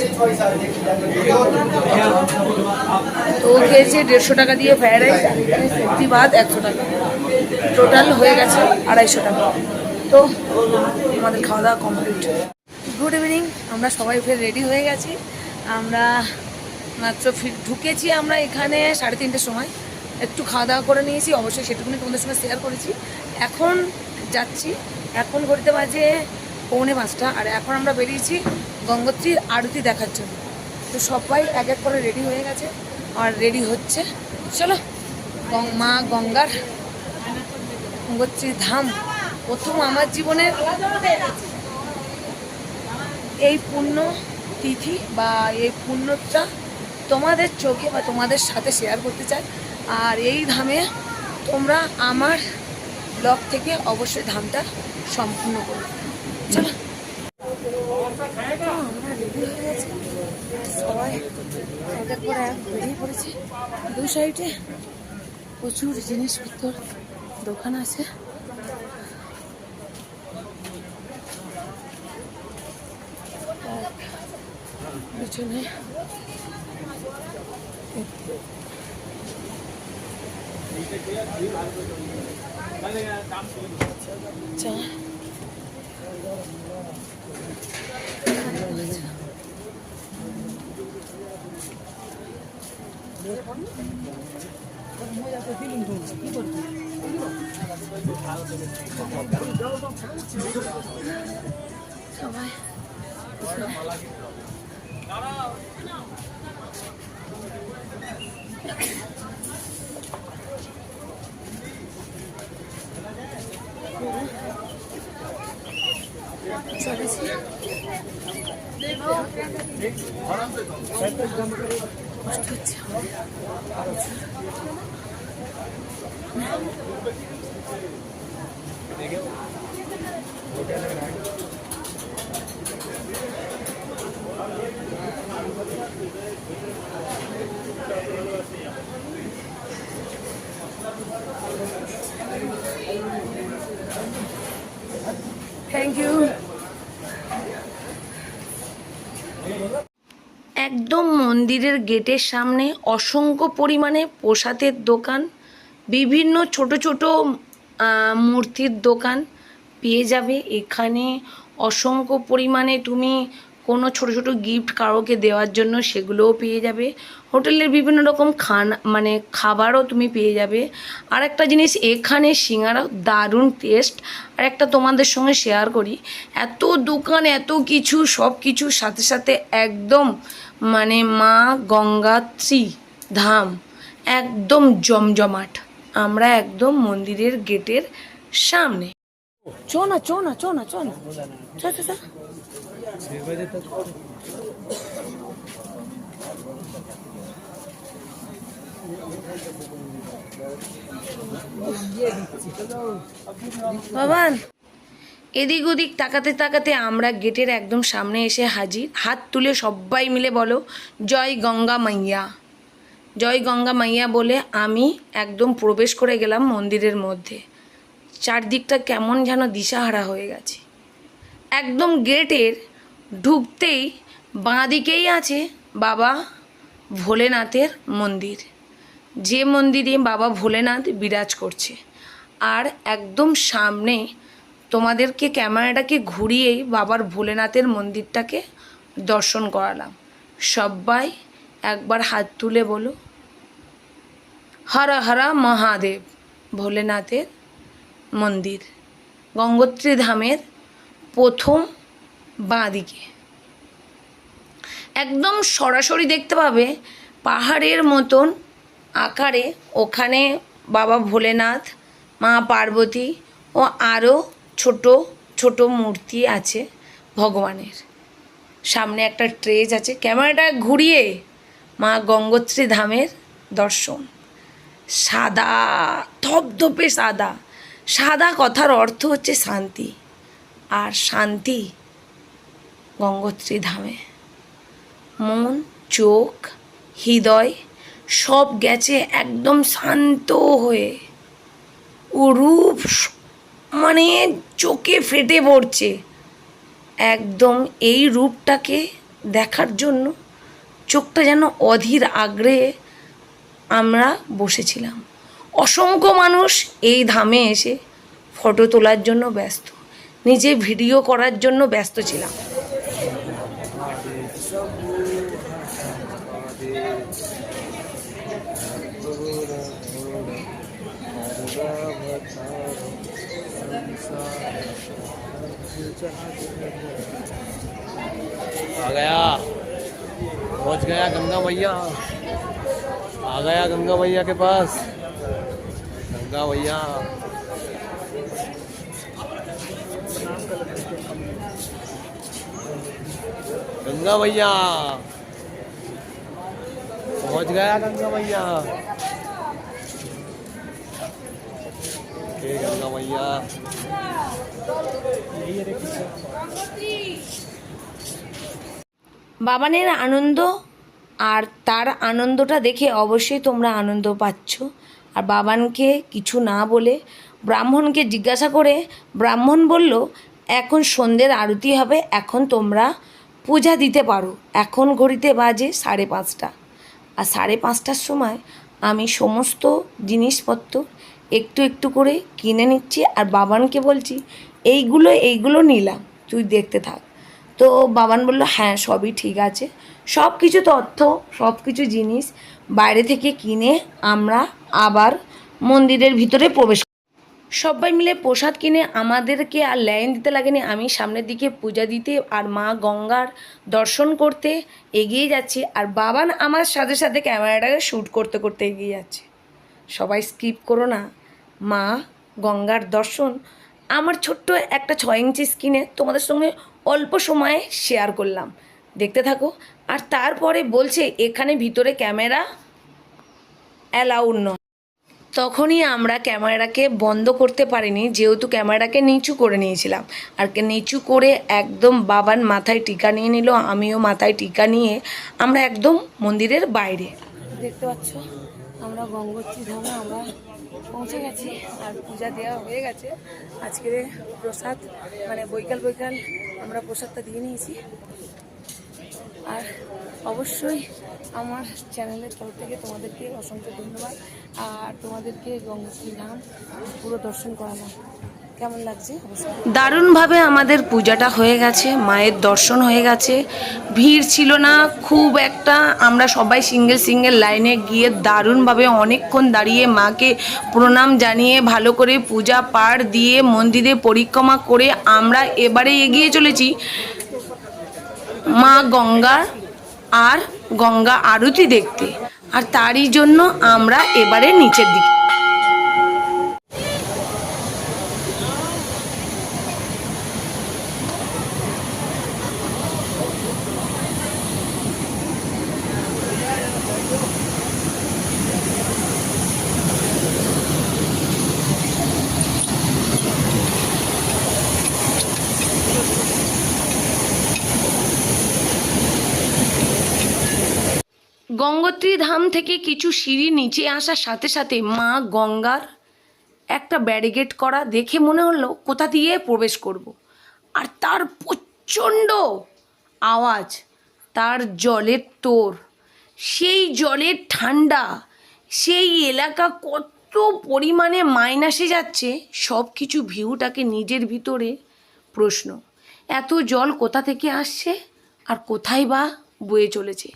Speaker 1: তো ও খেয়েছে 150 টাকা দিয়ে ফ্রাইড রাইস, আর এখানে সবজি ভাত 100 টাকা, টোটাল হয়ে গেছে 250 টাকা। তো আমাদের খাওয়া দাওয়া কমপ্লিট। গুড ইভিনিং, আমরা সবাই ফের রেডি হয়ে গেছি। আমরা মাত্র ঢুকেছি আমরা এখানে 3:30 সময়, একটু খাওয়া দাওয়া করে নিয়েছি, অবশ্যই সেটুকুনি তোমাদের সঙ্গে শেয়ার করেছি। এখন যাচ্ছি, এখন ঘড়িতে বাজে 4:45, আর এখন আমরা বেরিয়েছি গঙ্গোত্রীর আরতি দেখার জন্য। তো সবাই এক এক করে রেডি হয়ে গেছে আর রেডি হচ্ছে। চলো, মা গঙ্গার গঙ্গোত্রী ধাম প্রথম আমার জীবনের এই পুণ্য তিথি বা এই পুণ্যটা তোমাদের চোখে বা তোমাদের সাথে শেয়ার করতে চাই। আর এই ধামে তোমরা আমার ব্লগ থেকে অবশ্যই ধামটা সম্পূর্ণ করবে। চলো, আমরা রেডি হয়ে গেছি, সবাই এক এক করে বেরিয়ে পড়েছে। দুই সাইডে প্রচুর জিনিসপত্র দোকান আছে। পিছনে সবাই চলেছি। কষ্ট হচ্ছে থ্যাংক ইউ। একদম মন্দিরের গেটের সামনে অসংখ্য পরিমাণে প্রসাদের দোকান, বিভিন্ন ছোট ছোট মূর্তির দোকান পেয়ে যাবে। এখানে অসংখ্য পরিমাণে তুমি কোনো ছোট ছোট গিফট কারোকে দেওয়ার জন্য সেগুলোও পেয়ে যাবে। হোটেলের বিভিন্ন রকম খাবারও তুমি পেয়ে যাবে। আর একটা জিনিস, এখানে সিঙ্গারা দারুণ টেস্ট। আর একটা তোমাদের সঙ্গে শেয়ার করি, এত দোকান এত কিছু, সব কিছুর সাথে সাথে একদম মা গঙ্গোত্রী ধাম একদম জমজমাট। আমরা একদম মন্দিরের গেটের সামনে। চো না বাবান, এদিক ওদিক তাকাতে তাকাতে আমরা গেটের একদম সামনে এসে হাজির। হাত তুলে সবাই মিলে বলো জয় গঙ্গা মাইয়া, জয় গঙ্গা মাইয়া বলে আমি একদম প্রবেশ করে গেলাম মন্দিরের মধ্যে। চারদিকটা কেমন যেন দিশাহারা হয়ে গেছে। একদম গেটের ঢুকতেই বাঁ দিকেই আছে বাবা ভোলেনাথের মন্দির, যে মন্দিরে বাবা ভোলেনাথ বিরাজ করছে। আর একদম সামনে তোমাদেরকে ক্যামেরাটাকে ঘুরিয়েই বাবার ভোলেনাথের মন্দিরটাকে দর্শন করালাম। সবাই একবার হাত তুলে বলো হর হর মহাদেব। ভোলেনাথের মন্দির গঙ্গোত্রী ধামের প্রথম বাঁ দিকে একদম সরাসরি দেখতে পাবে পাহাড়ের মতন আকারে। ওখানে বাবা ভোলেনাথ, মা পার্বতী ও আরও ছোট ছোট মূর্তি আছে ভগবানের। সামনে একটা ট্রেজ আছে, ক্যামেরাটা ঘুরিয়ে মা গঙ্গোত্রী ধামের দর্শন। সাদা ধপধপে সাদা, সাদা কথার অর্থ হচ্ছে শান্তি। আর শান্তি গঙ্গোত্রী ধামে মন, চোখ, হৃদয় সব গেছে একদম শান্ত হয়ে। ও রূপ চোখে ফেটে পড়ছে একদম। এই রূপটাকে দেখার জন্য চোখটা যেন অধীর আগ্রহে আমরা বসেছিলাম। অসংখ্য মানুষ এই ধামে এসে ফটো তোলার জন্য ব্যস্ত, নিজে ভিডিও করার জন্য ব্যস্ত ছিলাম।
Speaker 3: आ गया, पहुंच गया गंगा मैया। आ गया गंगा मैया के पास। गंगा मैया, गंगा मैया पहुंच गया। गंगा मैया, गंगा मैया।
Speaker 1: বাবানের আনন্দ আর তার আনন্দটা দেখে অবশ্যই তোমরা আনন্দ পাচ্ছ। আর বাবানকে কিছু না বলে ব্রাহ্মণকে জিজ্ঞাসা করে ব্রাহ্মণ বলল এখন সন্ধ্যের আরতি হবে, এখন তোমরা পূজা দিতে পারো। এখন ঘড়িতে বাজে 5:30। আর 5:30টার সময় আমি সমস্ত জিনিসপত্র একটু একটু করে কিনে নিচ্ছি। আর বাবানকে বলছি এইগুলো নিলাম, তুই দেখতে থাক। তো বাবান বলল হ্যাঁ সবই ঠিক আছে। সব কিছু তথ্য, সব কিছু জিনিস বাইরে থেকে কিনে আমরা আবার মন্দিরের ভিতরে প্রবেশ। সবাই মিলে প্রসাদ কিনে আমাদেরকে আর লাইন দিতে লাগেনি। আমি সামনের দিকে পূজা দিতে আর মা গঙ্গার দর্শন করতে এগিয়ে যাচ্ছি। আর বাবান আমার সাথে সাথে ক্যামেরাটাকে শ্যুট করতে করতে এগিয়ে যাচ্ছে। সবাই স্কিপ করো না, মা গঙ্গার দর্শন আমার ছোট্ট একটা 6 ইঞ্চি স্ক্রিনে তোমাদের সঙ্গে অল্প সময়ে শেয়ার করলাম, দেখতে থাকো। আর তারপরে বলছে এখানে ভিতরে ক্যামেরা অ্যালাউড নয়। তখনই আমরা ক্যামেরাকে বন্ধ করতে পারিনি, যেহেতু ক্যামেরাকে নিচু করে নিয়েছিলাম। আর নিচু করে একদম বাবান মাথায় টিকা নিয়ে নিল, আমিও মাথায় টিকা নিয়ে আমরা একদম মন্দিরের বাইরে। দেখতে পাচ্ছ আমরা গঙ্গোত্রী ধামে আমরা পৌঁছে গেছি আর পূজা দেওয়া হয়ে গেছে। আজকের প্রসাদ বৈকাল আমরা প্রসাদটা দিয়ে নিয়েছি। আর অবশ্যই আমার চ্যানেলের তরফ থেকে তোমাদেরকে অসংখ্য ধন্যবাদ। আর তোমাদেরকে গঙ্গোত্রী ধাম পুরো দর্শন করালাম।
Speaker 4: কেমন লাগছে?
Speaker 1: দারুণভাবে আমাদের পূজাটা হয়ে গেছে, মায়ের দর্শন হয়ে গেছে, ভিড় ছিল না খুব একটা। আমরা সবাই সিঙ্গেল সিঙ্গেল লাইনে গিয়ে দারুণভাবে অনেকক্ষণ দাঁড়িয়ে মাকে প্রণাম জানিয়ে ভালো করে পূজা পাঠ দিয়ে মন্দিরে পরিক্রমা করে আমরা এবারে এগিয়ে চলেছি মা গঙ্গার আর গঙ্গা আরতি দেখতে। আর তারই জন্য আমরা এবারে নিচের দিকে। গঙ্গোত্রী ধাম থেকে কিছু সিঁড়ি নিচে আসার সাথে সাথে মা গঙ্গার একটা ব্যারিকেড করা দেখে মনে হলো কোথা দিয়ে প্রবেশ করব। আর তার প্রচণ্ড আওয়াজ, তার জলের তোর, সেই জলের ঠান্ডা, সেই এলাকা কত পরিমাণে মাইনাসে যাচ্ছে, সব কিছু ভিউটাকে নিজের ভিতরে প্রশ্ন। এত জল কোথা থেকে আসছে আর কোথায় বা বয়ে চলেছে,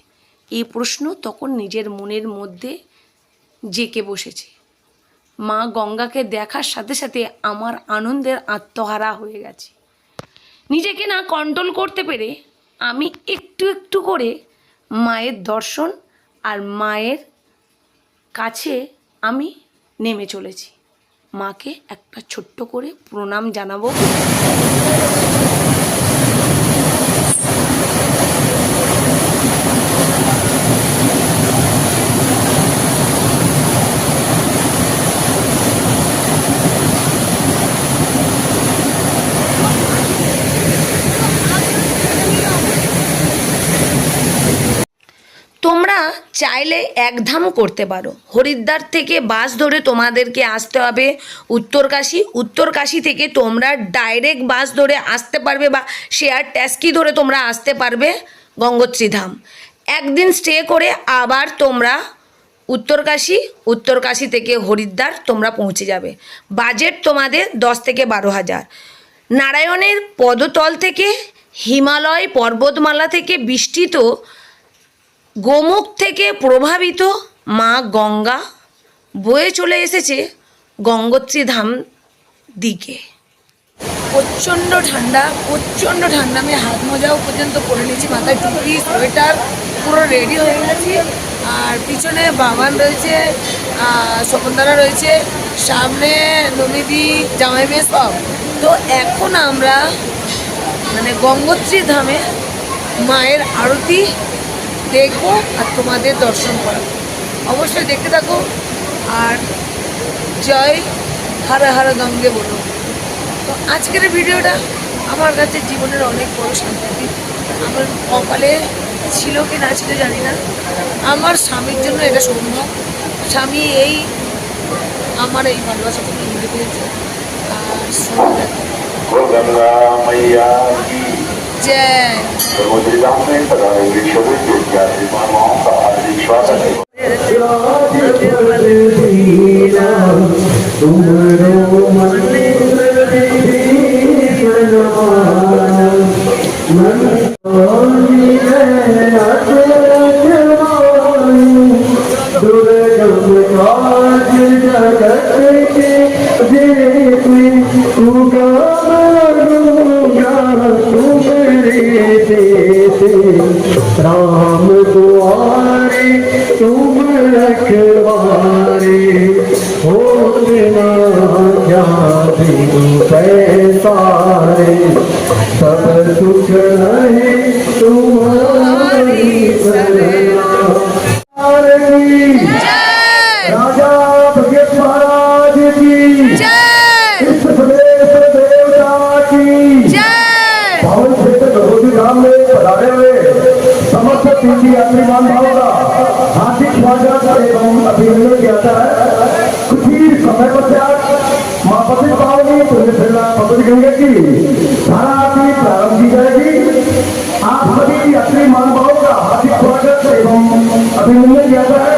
Speaker 1: এই প্রশ্ন তখন নিজের মনের মধ্যে জেঁকে বসেছে। মা গঙ্গাকে দেখার সাথে সাথে আমার আনন্দের আত্মহারা হয়ে গেছে। নিজেকে না কন্ট্রোল করতে পেরে আমি একটু একটু করে মায়ের দর্শন আর মায়ের কাছে আমি নেমে চলেছি। মাকে একটা ছোট্ট করে প্রণাম জানাবো। তোমরা চাইলে একধাম করতে পারো। হরিদ্বার থেকে বাস ধরে তোমাদেরকে আসতে হবে উত্তরকাশী। উত্তরকাশী থেকে তোমরা ডাইরেক্ট বাস ধরে আসতে পারবে বা শেয়ার ট্যাক্সি ধরে তোমরা আসতে পারবে গঙ্গোত্রী ধাম। একদিন স্টে করে আবার তোমরা উত্তরকাশী থেকে হরিদ্বার তোমরা পৌঁছে যাবে। বাজেট তোমাদের 10 থেকে 12,000। নারায়ণের পদতল থেকে, হিমালয় পর্বতমালা থেকে বিস্তৃত, গোমুখ থেকে প্রভাবিত মা গঙ্গা বয়ে চলে এসেছে গঙ্গোত্রী ধাম দিকে। প্রচণ্ড ঠান্ডা, প্রচণ্ড ঠান্ডা। আমি হাত মোজাও পর্যন্ত পরে নিয়েছি, মাথায় টুপি, সোয়েটার, পুরো রেডি হয়ে গেছি। আর পিছনে বাবান রয়েছে, শকুন্তলা রয়েছে, সামনে নমিদি, জামাই মেয়ে সব। তো এখন আমরা মানে গঙ্গোত্রী ধামে মায়ের আরতি দেখবো আর তোমাদের দর্শন করাবো। অবশ্যই দেখতে থাকো আর জয় হর হর গঙ্গে বলো। তো আজকের ভিডিওটা আমার কাছে জীবনের অনেক বড় শান্তি। আমার কপালে ছিল কি না ছিল জানি না, আমার স্বামীর জন্য এটা সম্ভব। স্বামী আমার এই ভালোবাসাটাকে নিতে পেরেছে। আর जय
Speaker 5: राम दुआरे तुम रखवारे हो बिना जाति पैसारे सब सुख रहे तुम्हारी शरणा। राजा भगत महाराज की, इस प्रदेश देवता की, पावन क्षेत्र गंगोत्री धाम में पधारे हुए समस्त तीर्थी यात्री बांधवों का हार्दिक स्वागत एवं अभिनंदन किया है। कुछ ही समय पश्चात मां पतित पावनी पुण्यश्रीला पवित्र गंगा की धारा आरती प्रारंभ की जाएगी। आप सभी यात्री बांधवों का हार्दिक स्वागत एवं अभिनंदन किया है।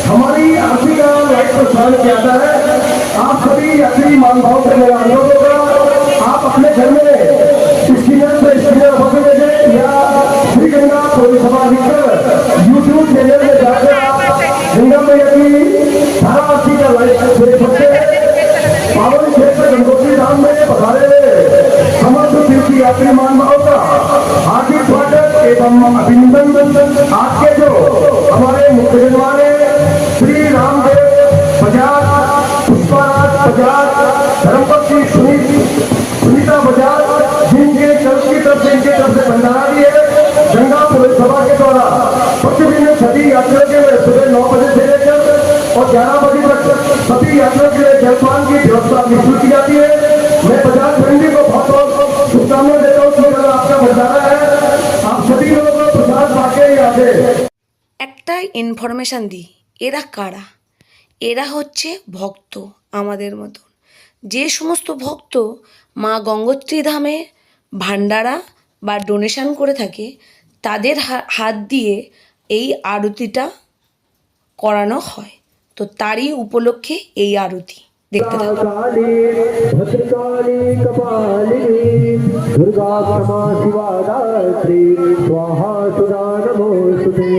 Speaker 5: हमारी आरती का लाइव प्रसारण किया है। आप सभी यात्री बांधवों से मेरा अनुरोध होगा यात्री महानुभावों का हार्दिक स्वागत एवं अभिनंदन। आज के जो हमारे मुख्य मेहमान श्री रामदेव बजाज, पुष्पाराज बजाज, धर्मपति सुनीता बजाज, जिनके तरफ से भंडारा दिए गंगा पुलिस सभा के द्वारा प्रतिदिन सभी यात्रियों के लिए सुबह 9 बजे से लेकर और 11 बजे तक सभी यात्रियों के लिए जलपान की व्यवस्था निःशुल्क की जाती है। मैं बजाज मंडी को बहुत बहुत शुभकामनाएं देता हूँ कि आपका भंडारा है, आप सभी लोगों को प्रसाद पाके ही आते।
Speaker 1: একটা ইনফরমেশান দিই, এরা কারা? এরা হচ্ছে ভক্ত আমাদের মতন। যে সমস্ত ভক্ত মা গঙ্গোত্রী ধামে ভান্ডারা বা ডোনেশন করে থাকে তাদের হাত দিয়ে এই আরতিটা করানো হয়। তো তারই উপলক্ষে এই আরতি দেখতে থাকুন।
Speaker 5: भद्रकाली कपालिनी दुर्गा क्षमा शिवा दात्री स्वाहा सुधा नमोस्तुते।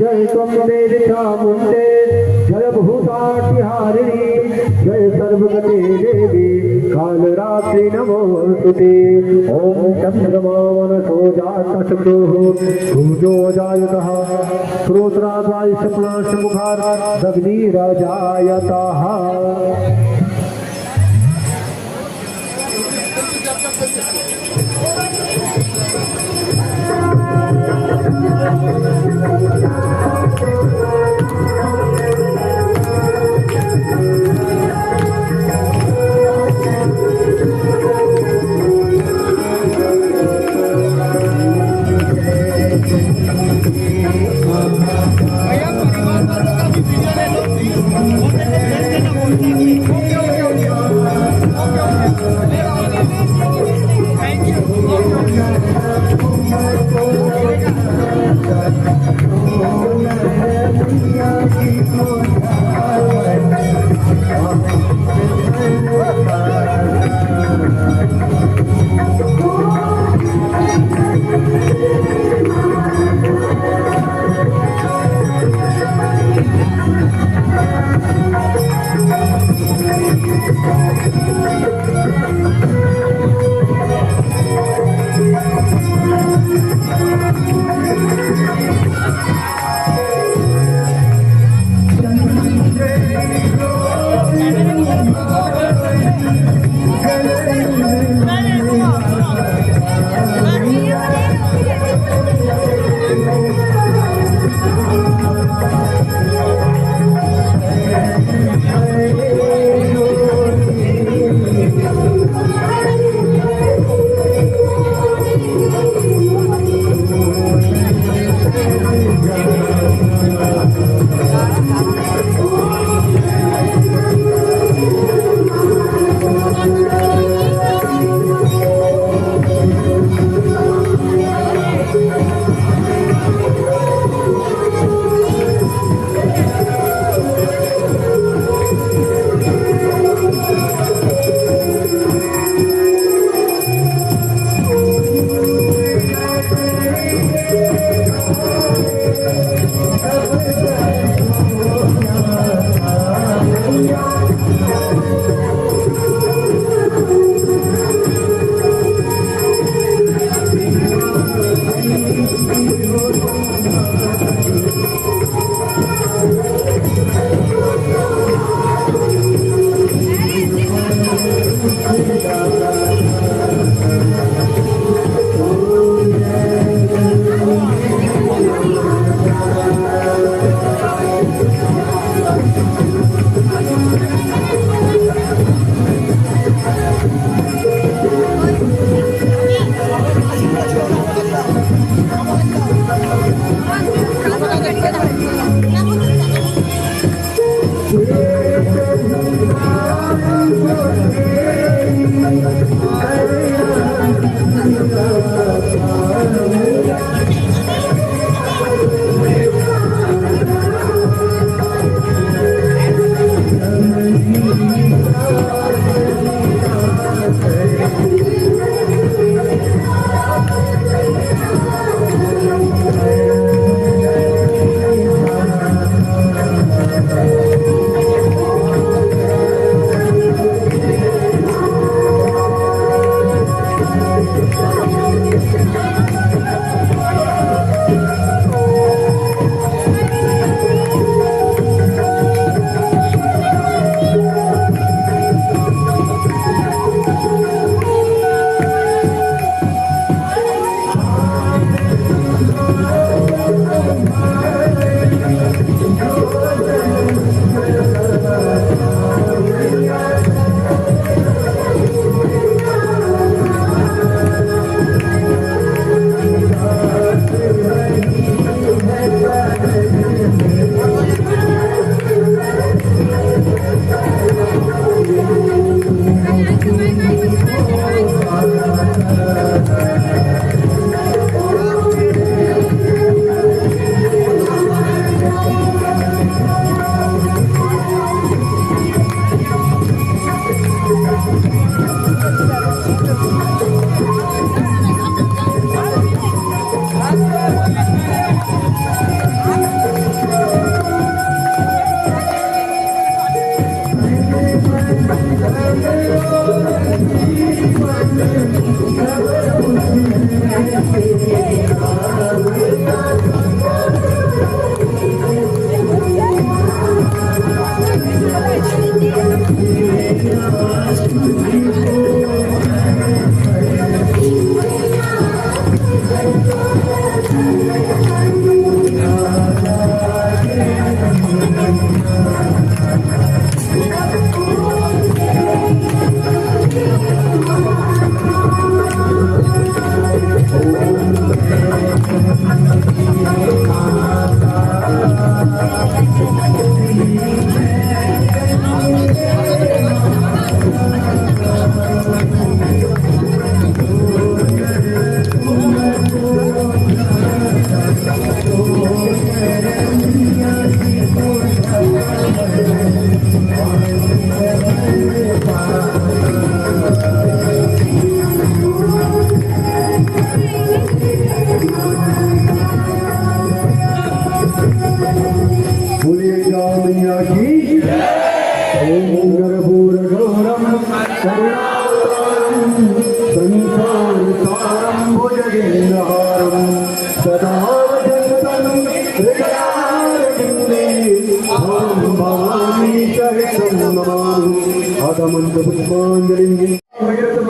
Speaker 5: जय त्वमेव चामुण्डे जय भूतातिहारिणी जय सर्वगते देवी कालरात्रि नमोस्तुते। ओम चंद्रमा मनसो जातशक्रोः भुजो जायतः श्रोत्राद्वायुषप्लाशमुखादग्निरजायतः।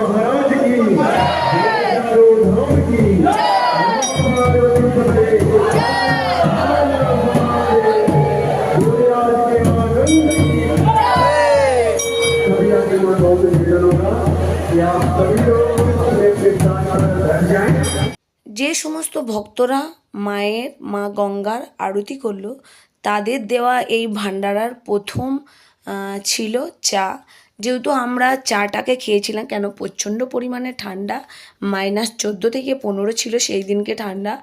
Speaker 5: महाराज की धाम की
Speaker 1: যে সমস্ত ভক্তরা মা গঙ্গার আরতি করলো তাদের দেওয়া এই ভান্ডারার প্রথম ছিল চা। যেহেতু আমরা চাটাকে খেয়েছিলাম, কেন প্রচণ্ড পরিমাণে ঠান্ডা, -14 থেকে 15 ছিল সেই দিনকে ঠান্ডা,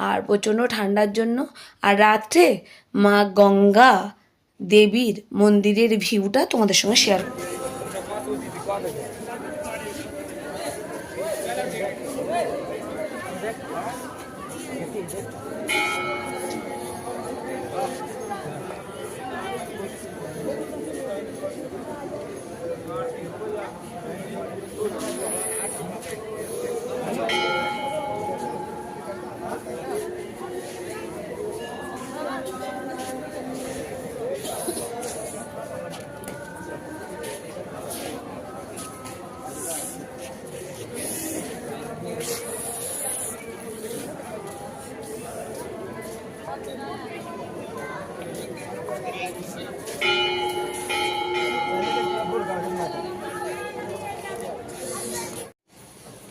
Speaker 1: আর প্রচণ্ড ঠান্ডার জন্য। আর রাত্রে মা গঙ্গা দেবীর মন্দিরের ভিউটা তোমাদের সঙ্গে শেয়ার করব।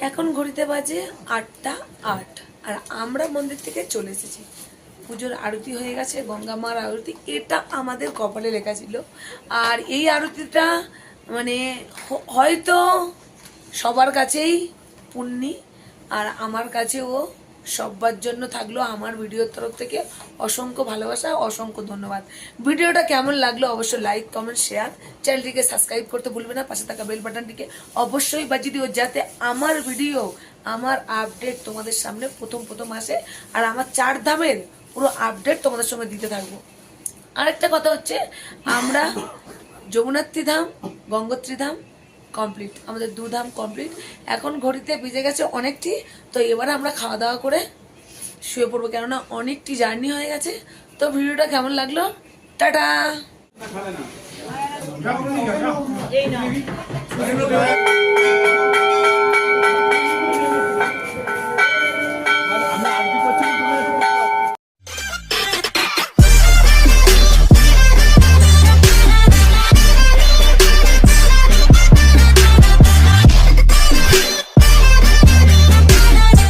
Speaker 1: এখন ঘড়িতে বাজে 8টা 8, আর আমরা মন্দির থেকে চলে এসেছি। পুজোর আরতি হয়ে গেছে, গঙ্গা মার আরতি, এটা আমাদের কপালে লেখা ছিল। আর এই আরতিটা মানে হয়তো সবার কাছেই পুণ্যি, আর আমার কাছেও সবার জন্য থাকলো আমার ভিডিওর তরফ থেকে অসংখ্য ভালোবাসা, অসংখ্য ধন্যবাদ। ভিডিওটা কেমন লাগলো অবশ্যই লাইক, কমেন্ট, শেয়ার, চ্যানেলটিকে সাবস্ক্রাইব করতে ভুলবে না, পাশে থাকা বেল বাটনটিকে অবশ্যই বাজিয়ে দিও, যাতে আমার ভিডিও, আমার আপডেট তোমাদের সামনে প্রথম আসে, আর আমার 4 ধামের পুরো আপডেট তোমাদের সঙ্গে দিতে থাকবো। আরেকটা কথা হচ্ছে, আমরা যমুনাত্রী ধাম, গঙ্গোত্রী ধাম কমপ্লিট, আমাদের 2 ধাম কমপ্লিট। এখন ঘড়িতে বেজে গেছে অনেকটি, তো এবারে আমরা খাওয়া দাওয়া করে শুয়ে পড়বো, কেননা অনেকটি জার্নি হয়ে গেছে। তো ভিডিওটা কেমন লাগলো, টাটা।